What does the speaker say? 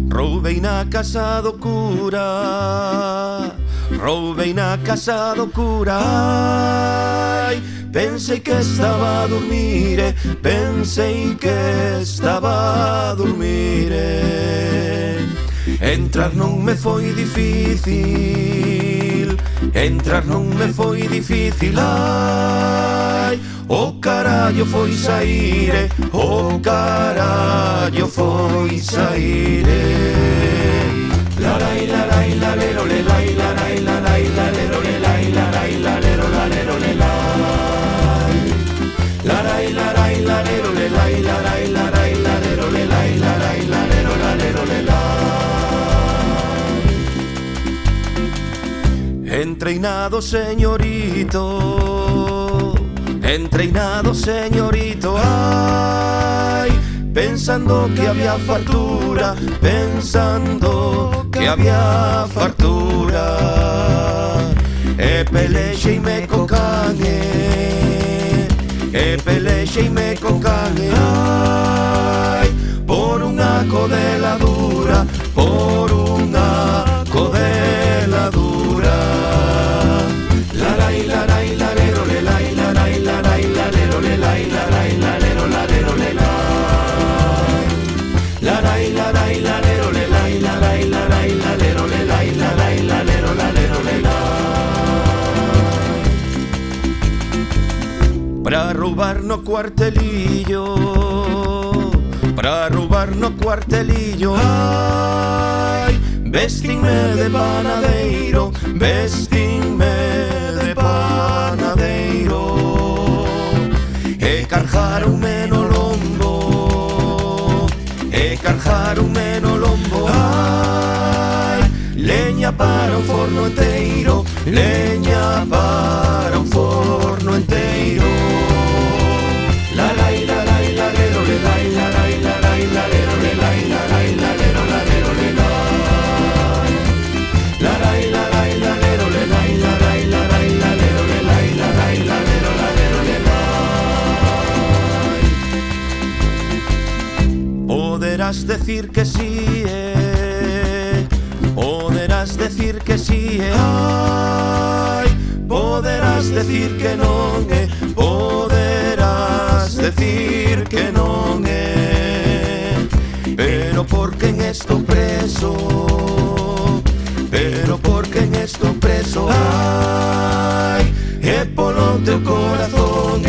Roubei na casa do cura, roubei na casa do cura. Ai, pensei que estaba a dormir, pensei que estaba a dormir. Entrar non me foi difícil, entrar non me foi difícil. Ai, o carallo foi saír, o carallo foi saír. La la la la la lero le la la la la la lero le la la la lero la lero le la la la la lero le la la la lero le la la lero la lero le la. Entrenado señorito, entrenado señorito, ay, pensando que había fartura, pensando que había fartura. E pelexeime co cane, e pelexeime co cane, ay, por unha codeladura, por unha codeladura. La la la la la lero le la la la la la lero le la la la lero la lero le la la la la la lero le la la la la lero le la la la lero la lero le la. Para roubar no cuartelillo, para roubar no cuartelillo, ay, vestinme de panadeiro, vestinme de panadeiro. E cargaronme no lombo, e cargaronme no lombo. Ai, leña para un forno enteiro, leña para un forno enteiro. La la la la la lero le la la la la la lero le la la la lero la lero le la la la la la lero le la la la la lero le la la la lero la lero le la. Poderás decir que sí, poderás decir que sí, ay, poderás decir que non, poderás decir que non, pero porque en esto preso, pero porque en esto preso, ay, e polo teu corazón,